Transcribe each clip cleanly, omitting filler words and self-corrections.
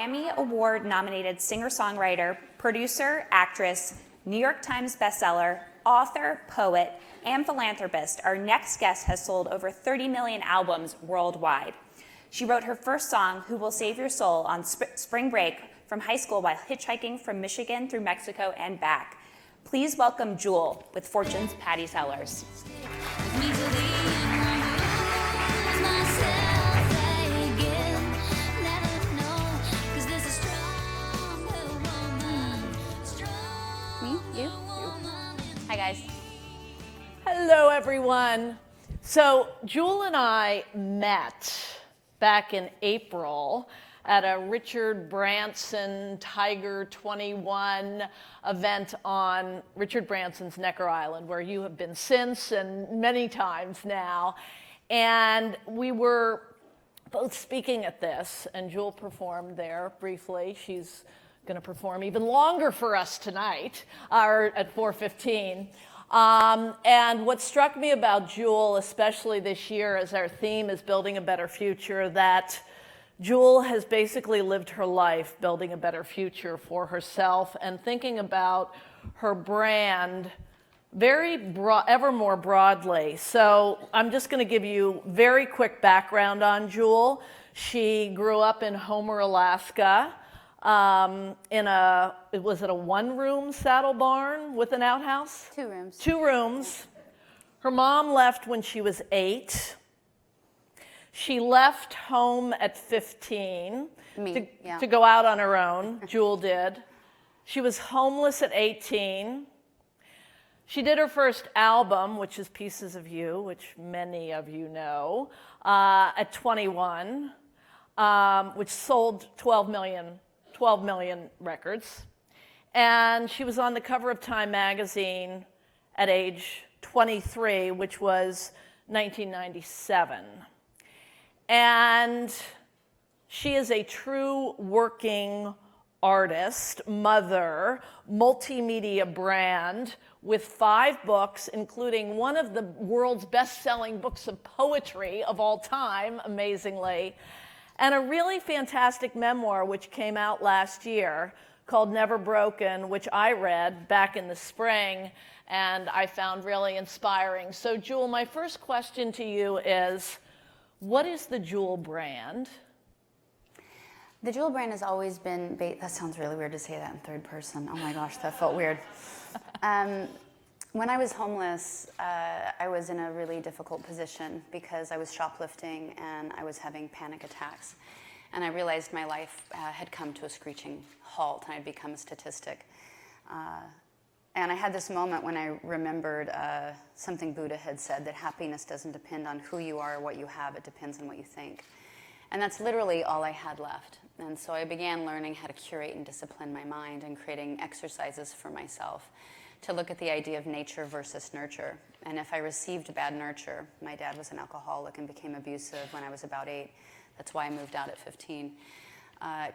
Grammy Award-nominated singer-songwriter, producer, actress, New York Times bestseller, author, poet, and philanthropist, our next guest has sold over 30 million albums worldwide. She wrote her first song, Who Will Save Your Soul, on spring break from high school while hitchhiking from Michigan through Mexico and back. Please welcome Jewel with Fortune's Patty Sellers. Hi, guys. Hello, everyone. So Jewel and I met back in April at a Richard Branson Tiger 21 event on Richard Branson's Necker Island, where you have been since and many times now. And we were both speaking at this, and Jewel performed there briefly. She's going to perform even longer for us tonight, or at 4:15. And what struck me about Jewel, especially this year, as our theme is building a better future, that Jewel has basically lived her life building a better future for herself and thinking about her brand ever more broadly. So I'm just going to give you very quick background on Jewel. She grew up in Homer, Alaska. Was it a one-room saddle barn with an outhouse? 2 rooms. 2 rooms. Her mom left when she was 8. She left home at 15 to go out on her own. Jewel did. She was homeless at 18. She did her first album, which is Pieces of You, which many of you know, at 21, which sold 12 million records. And she was on the cover of Time magazine at age 23, which was 1997. And she is a true working artist, mother, multimedia brand with 5 books, including one of the world's best-selling books of poetry of all time, amazingly, and a really fantastic memoir which came out last year called Never Broken, which I read back in the spring and I found really inspiring. So Jewel, my first question to you is, what is the Jewel brand? The Jewel brand has always been, that sounds really weird to say that in third person. Oh my gosh, that felt weird. When I was homeless, I was in a really difficult position because I was shoplifting and I was having panic attacks. And I realized my life had come to a screeching halt and I'd become a statistic. And I had this moment when I remembered something Buddha had said, that happiness doesn't depend on who you are or what you have, it depends on what you think. And that's literally all I had left. And so I began learning how to curate and discipline my mind and creating exercises for myself to look at the idea of nature versus nurture. And if I received bad nurture, my dad was an alcoholic and became abusive when I was about 8. That's why I moved out at 15.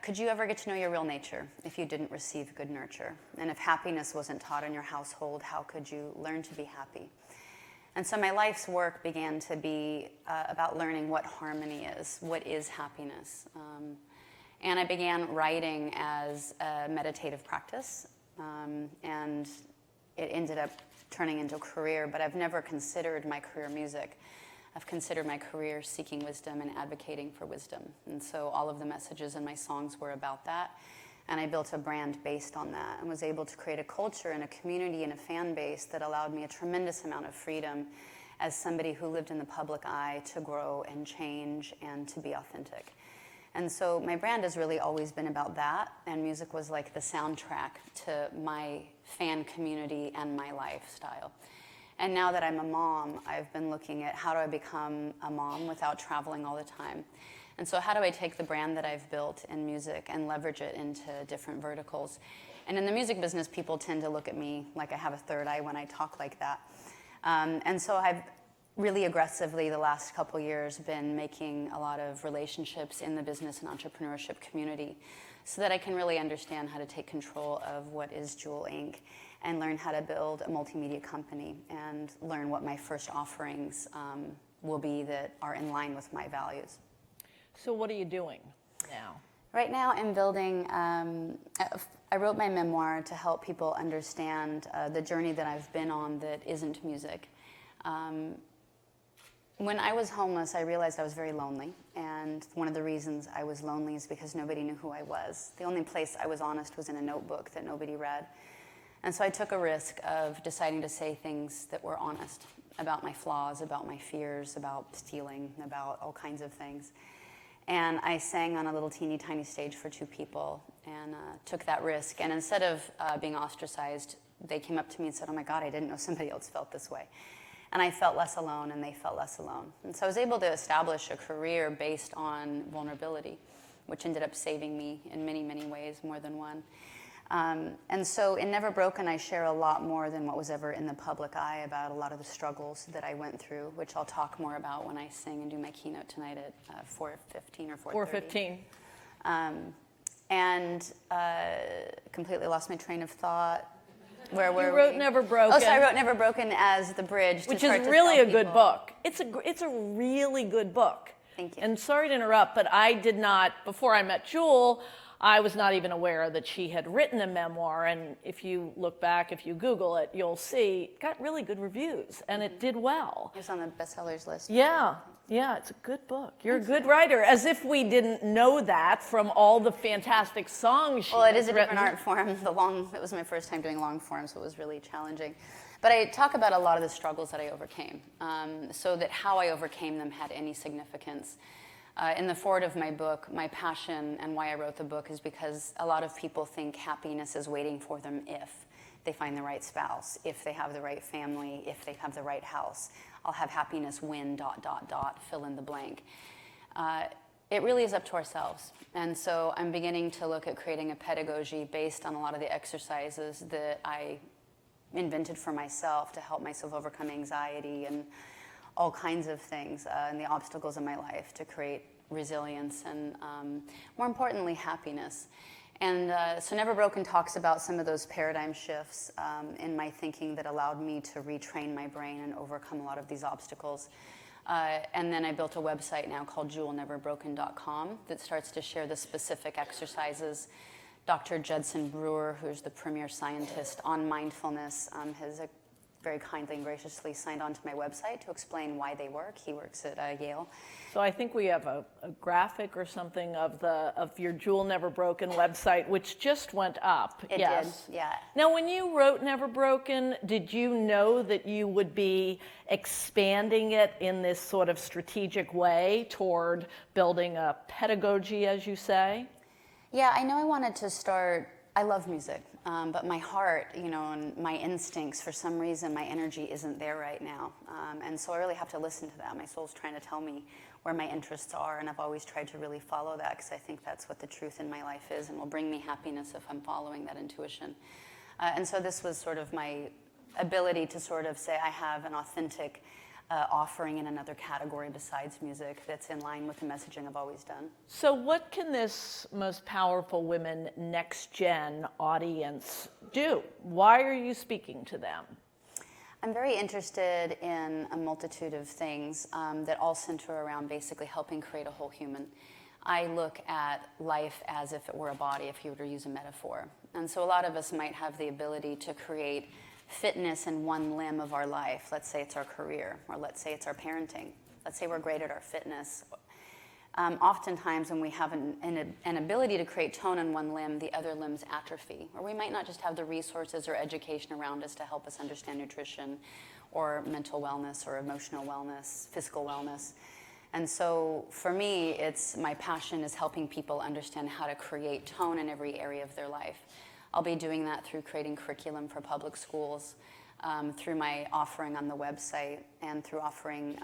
Could you ever get to know your real nature if you didn't receive good nurture? And if happiness wasn't taught in your household, how could you learn to be happy? And so my life's work began to be about learning what harmony is, what is happiness. And I began writing as a meditative practice, and it ended up turning into a career, but I've never considered my career music. I've considered my career seeking wisdom and advocating for wisdom. And so all of the messages in my songs were about that. And I built a brand based on that and was able to create a culture and a community and a fan base that allowed me a tremendous amount of freedom as somebody who lived in the public eye to grow and change and to be authentic. And so my brand has really always been about that, and music was like the soundtrack to my fan community and my lifestyle. And now that I'm a mom, I've been looking at how do I become a mom without traveling all the time. And so how do I take the brand that I've built in music and leverage it into different verticals? And in the music business, people tend to look at me like I have a third eye when I talk like that. And so I've really aggressively the last couple years been making a lot of relationships in the business and entrepreneurship community so that I can really understand how to take control of what is Jewel Inc. and learn how to build a multimedia company and learn what my first offerings will be that are in line with my values. So what are you doing now? Right now, I'm building. I wrote my memoir to help people understand the journey that I've been on that isn't music. When I was homeless, I realized I was very lonely, and one of the reasons I was lonely is because nobody knew who I was. The only place I was honest was in a notebook that nobody read. And so I took a risk of deciding to say things that were honest about my flaws, about my fears, about stealing, about all kinds of things. And I sang on a little teeny tiny stage for 2 people and took that risk. And instead of being ostracized, they came up to me and said, "Oh my God, I didn't know somebody else felt this way." And I felt less alone, and they felt less alone. And so I was able to establish a career based on vulnerability, which ended up saving me in many, many ways, more than one. And so in Never Broken, I share a lot more than what was ever in the public eye about a lot of the struggles that I went through, which I'll talk more about when I sing and do my keynote tonight at 4:15 or 4:30. 4:15. And completely lost my train of thought. Where were You wrote we? Never Broken. Oh, so I wrote Never Broken as the bridge, which to start is to really tell a good people. book. It's a really good book. Thank you. And sorry to interrupt, but I did not, before I met Jewel, I was not even aware that she had written a memoir. And if you look back, if you Google it, you'll see it got really good reviews, and it did well. It was on the bestsellers list. Yeah, it's a good book. You're a good writer, as if we didn't know that from all the fantastic songs she Well, it is has a different written. art form. It was my first time doing long form, so it was really challenging. But I talk about a lot of the struggles that I overcame, so that how I overcame them had any significance. In the foreword of my book, my passion and why I wrote the book is because a lot of people think happiness is waiting for them if they find the right spouse, if they have the right family, if they have the right house. I'll have happiness when ... fill in the blank. It really is up to ourselves. And so I'm beginning to look at creating a pedagogy based on a lot of the exercises that I invented for myself to help myself overcome anxiety and all kinds of things and the obstacles in my life to create resilience and, more importantly, happiness. And so Never Broken talks about some of those paradigm shifts in my thinking that allowed me to retrain my brain and overcome a lot of these obstacles. And then I built a website now called jewelneverbroken.com that starts to share the specific exercises. Dr. Judson Brewer, who's the premier scientist on mindfulness, has very kindly and graciously signed on to my website to explain why they work. He works at Yale. So I think we have a graphic or something of your Jewel Never Broken website, which just went up. It yes. did, yeah. Now, when you wrote Never Broken, did you know that you would be expanding it in this sort of strategic way toward building a pedagogy, as you say? Yeah, I know I wanted to start. I love music, but my heart, and my instincts, for some reason, my energy isn't there right now. And so I really have to listen to that. My soul's trying to tell me where my interests are, and I've always tried to really follow that because I think that's what the truth in my life is and will bring me happiness if I'm following that intuition. And so this was sort of my ability to sort of say I have an authentic offering in another category besides music that's in line with the messaging I've always done. So what can this Most Powerful Women NextGen audience do? Why are you speaking to them? I'm very interested in a multitude of things that all center around basically helping create a whole human. I look at life as if it were a body, if you were to use a metaphor. And so a lot of us might have the ability to create fitness in one limb of our life. Let's say it's our career, or let's say it's our parenting. Let's say we're great at our fitness. Oftentimes when we have an ability to create tone in one limb, the other limbs atrophy. Or we might not just have the resources or education around us to help us understand nutrition or mental wellness or emotional wellness, physical wellness. And so for me, it's my passion is helping people understand how to create tone in every area of their life. I'll be doing that through creating curriculum for public schools, through my offering on the website, and through offering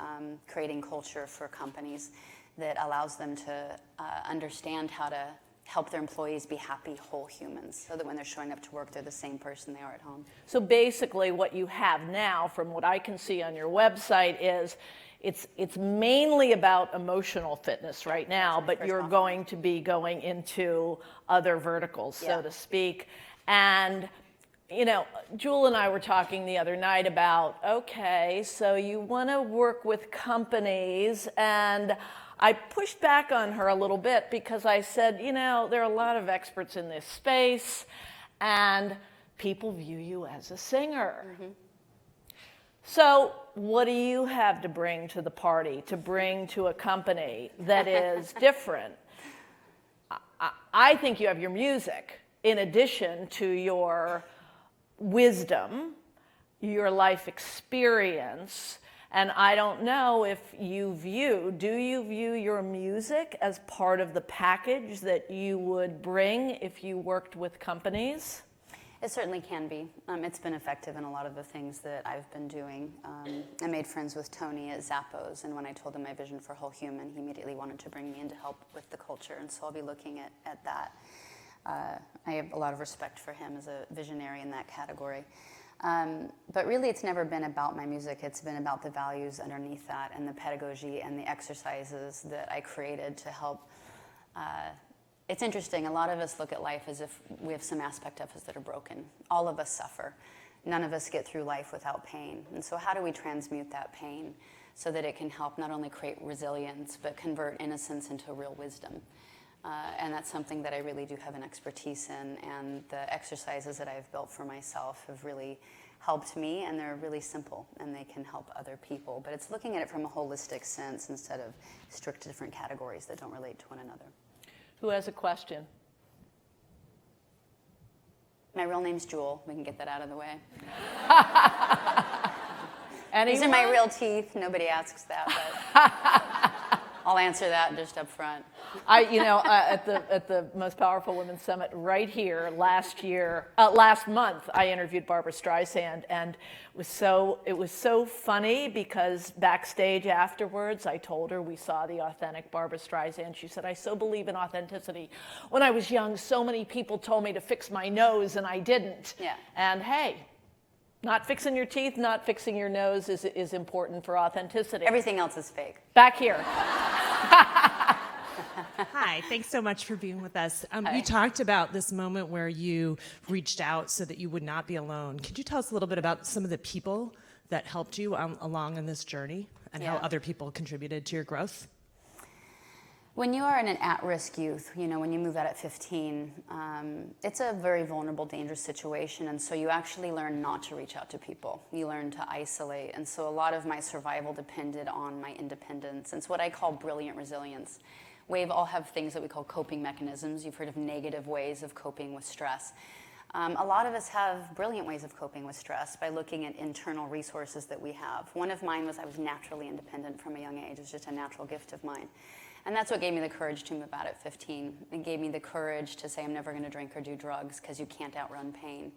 creating culture for companies that allows them to understand how to help their employees be happy, whole humans, so that when they're showing up to work, they're the same person they are at home. So basically what you have now, from what I can see on your website, is it's mainly about emotional fitness right now, but you're going to be going into other verticals, so to speak. And, Jewel and I were talking the other night about, okay, so you want to work with companies, and I pushed back on her a little bit because I said, you know, there are a lot of experts in this space, and people view you as a singer. Mm-hmm. So what do you have to bring to the party, to bring to a company that is different? I think you have your music in addition to your wisdom, your life experience, and I don't know if do you view your music as part of the package that you would bring if you worked with companies? It certainly can be. It's been effective in a lot of the things that I've been doing. I made friends with Tony at Zappos, and when I told him my vision for Whole Human, he immediately wanted to bring me in to help with the culture, and so I'll be looking at that. I have a lot of respect for him as a visionary in that category. But really, it's never been about my music. It's been about the values underneath that and the pedagogy and the exercises that I created to help. It's interesting. A lot of us look at life as if we have some aspect of us that are broken. All of us suffer. None of us get through life without pain. And so how do we transmute that pain so that it can help not only create resilience, but convert innocence into real wisdom? And that's something that I really do have an expertise in. And the exercises that I've built for myself have really helped me, and they're really simple, and they can help other people. But it's looking at it from a holistic sense instead of strict different categories that don't relate to one another. Who has a question? My real name's Jewel. We can get that out of the way. Anyone? These are my real teeth. Nobody asks that, but I'll answer that just up front. At the Most Powerful Women Summit right here last month, I interviewed Barbra Streisand, and it was so funny because backstage afterwards, I told her we saw the authentic Barbra Streisand. She said, "I so believe in authenticity. When I was young, so many people told me to fix my nose, and I didn't." Yeah. And hey, not fixing your teeth, not fixing your nose is important for authenticity. Everything else is fake. Back here. Hi, thanks so much for being with us. Hi. You talked about this moment where you reached out so that you would not be alone. Could you tell us a little bit about some of the people that helped you along in this journey and how other people contributed to your growth? When you are in an at-risk youth, when you move out at 15, it's a very vulnerable, dangerous situation, and so you actually learn not to reach out to people. You learn to isolate, and so a lot of my survival depended on my independence. It's what I call brilliant resilience. We all have things that we call coping mechanisms. You've heard of negative ways of coping with stress. A lot of us have brilliant ways of coping with stress by looking at internal resources that we have. One of mine was I was naturally independent from a young age. It's just a natural gift of mine. And that's what gave me the courage to move out at 15. It gave me the courage to say I'm never going to drink or do drugs because you can't outrun pain.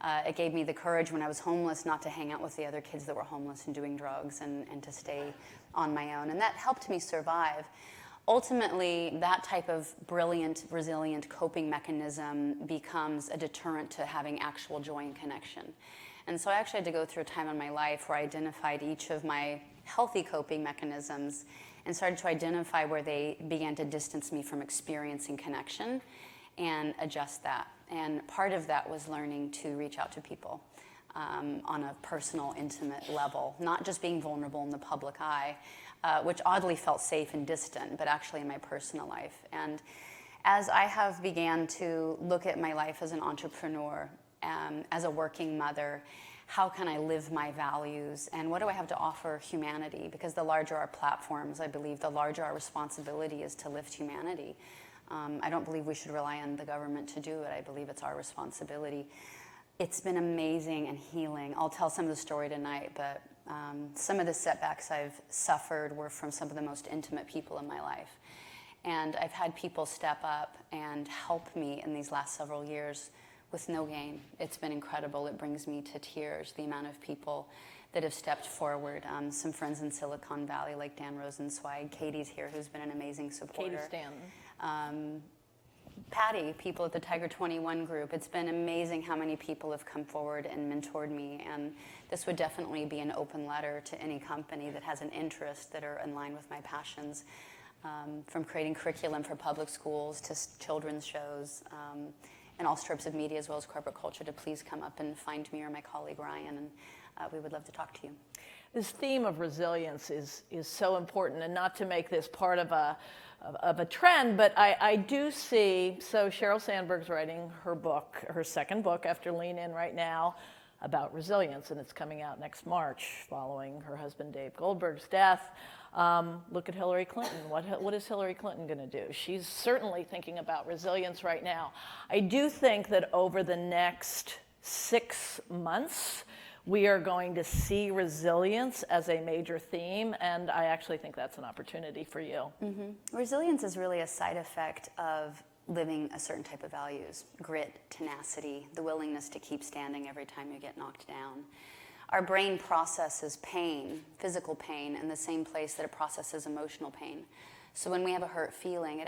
It gave me the courage when I was homeless not to hang out with the other kids that were homeless and doing drugs and to stay on my own. And that helped me survive. Ultimately, that type of brilliant, resilient coping mechanism becomes a deterrent to having actual joy and connection. And so I actually had to go through a time in my life where I identified each of my healthy coping mechanisms and started to identify where they began to distance me from experiencing connection and adjust that. And part of that was learning to reach out to people on a personal, intimate level, not just being vulnerable in the public eye, which oddly felt safe and distant, but actually in my personal life. And as I have began to look at my life as an entrepreneur, as a working mother, how can I live my values, and what do I have to offer humanity? Because the larger our platforms, I believe, the larger our responsibility is to lift humanity. I don't believe we should rely on the government to do it. I believe it's our responsibility. It's been amazing and healing. I'll tell some of the story tonight, but some of the setbacks I've suffered were from some of the most intimate people in my life. And I've had people step up and help me in these last several years with no gain. It's been incredible. It brings me to tears, the amount of people that have stepped forward. Some friends in Silicon Valley like Dan Rosenzweig. Katie's here, who's been an amazing supporter. Katie Stanton. Patty, people at the Tiger 21 group. It's been amazing how many people have come forward and mentored me, and this would definitely be an open letter to any company that has an interest that are in line with my passions, from creating curriculum for public schools to children's shows, and all strips of media as well as corporate culture, to please come up and find me or my colleague Ryan, and we would love to talk to you. this theme of resilience is so important, and not to make this part of a trend, but I do see, so Sheryl Sandberg's writing her second book after Lean In right now, about resilience, and it's coming out next March following her husband Dave Goldberg's death. Look at Hillary Clinton. What is Hillary Clinton going to do? She's certainly thinking about resilience right now. I do think that over the next 6 months, we are going to see resilience as a major theme, and I actually think that's an opportunity for you. Mm-hmm. Resilience is really a side effect of living a certain type of values: grit, tenacity, the willingness to keep standing every time you get knocked down. Our brain processes pain, physical pain, in the same place that it processes emotional pain. So when we have a hurt feeling,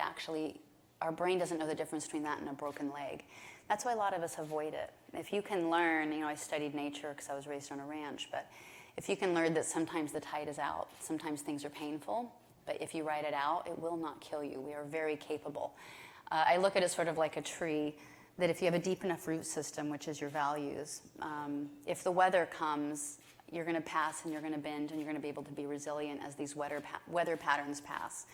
our brain doesn't know the difference between that and a broken leg. That's why a lot of us avoid it. If you can learn, I studied nature because I was raised on a ranch, but if you can learn that sometimes the tide is out, sometimes things are painful, but if you ride it out, it will not kill you. We are very capable. I look at it sort of like a tree, that if you have a deep enough root system, which is your values, if the weather comes, you're going to pass and you're going to bend and you're going to be able to be resilient as these weather patterns pass.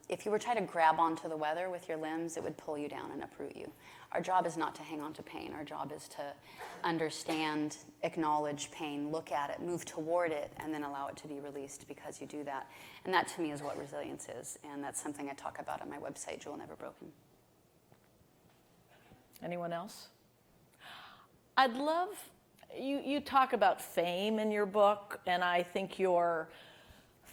If you were trying to grab onto the weather with your limbs, it would pull you down and uproot you. Our job is not to hang on to pain. Our job is to understand, acknowledge pain, look at it, move toward it, and then allow it to be released because you do that. And that, to me, is what resilience is. And that's something I talk about on my website, Jewel Never Broken. Anyone else? I'd love, you talk about fame in your book, and I think your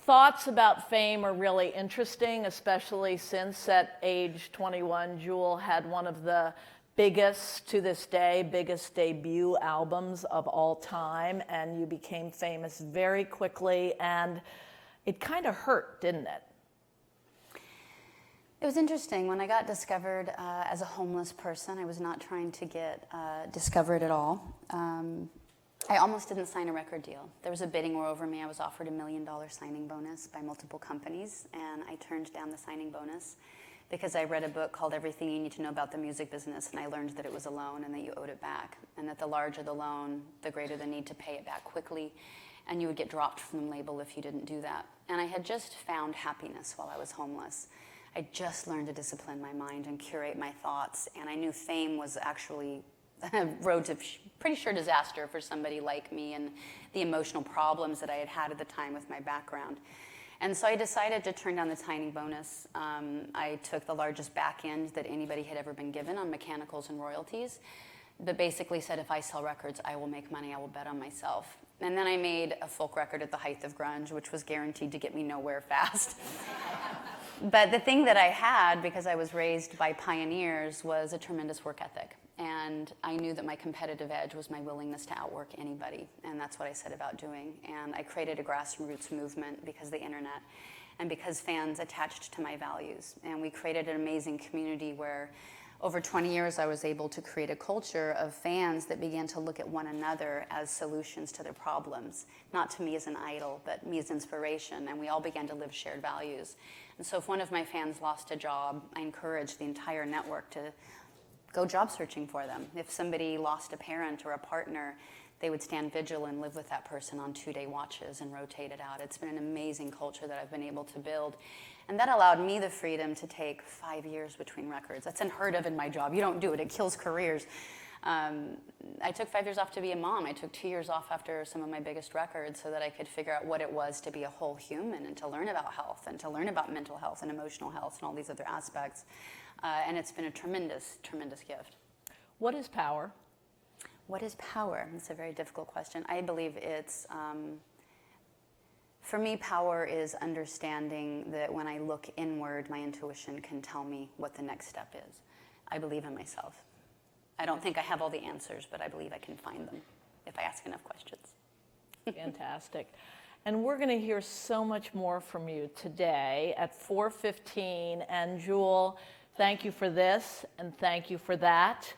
thoughts about fame are really interesting, especially since at age 21, Jewel had one of the biggest, to this day, biggest debut albums of all time, and you became famous very quickly, and it kind of hurt, didn't it? It was interesting. When I got discovered as a homeless person, I was not trying to get discovered at all. I almost didn't sign a record deal. There was a bidding war over me. I was offered $1 million signing bonus by multiple companies, and I turned down the signing bonus because I read a book called Everything You Need to Know About the Music Business, and I learned that it was a loan and that you owed it back, and that the larger the loan, the greater the need to pay it back quickly, and you would get dropped from the label if you didn't do that. And I had just found happiness while I was homeless. I just learned to discipline my mind and curate my thoughts, and I knew fame was actually a road to pretty sure disaster for somebody like me and the emotional problems that I had had at the time with my background. And so I decided to turn down the signing bonus. I took the largest back end that anybody had ever been given on mechanicals and royalties, but basically said, if I sell records, I will make money, I will bet on myself. And then I made a folk record at the height of grunge, which was guaranteed to get me nowhere fast. But the thing that I had, because I was raised by pioneers, was a tremendous work ethic. And I knew that my competitive edge was my willingness to outwork anybody. And that's what I set about doing. And I created a grassroots movement because of the internet and because fans attached to my values. And we created an amazing community where over 20 years I was able to create a culture of fans that began to look at one another as solutions to their problems. Not to me as an idol, but me as inspiration. And we all began to live shared values. And so if one of my fans lost a job, I encouraged the entire network to go job searching for them. If somebody lost a parent or a partner, they would stand vigil and live with that person on 2-day watches and rotate it out. It's been an amazing culture that I've been able to build. And that allowed me the freedom to take 5 years between records. That's unheard of in my job. You don't do it. It kills careers. I took 5 years off to be a mom. I took 2 years off after some of my biggest records so that I could figure out what it was to be a whole human and to learn about health and to learn about mental health and emotional health and all these other aspects. And it's been a tremendous, tremendous gift. What is power? What is power? It's a very difficult question. I believe it's, for me, power is understanding that when I look inward, my intuition can tell me what the next step is. I believe in myself. I don't think I have all the answers, but I believe I can find them if I ask enough questions. Fantastic. And we're going to hear so much more from you today at 4:15. And Jewel, thank you for this, and thank you for that.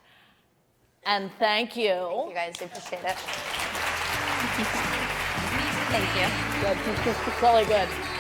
And thank you. Thank you guys, I appreciate it. Thank you. Good, it's really good.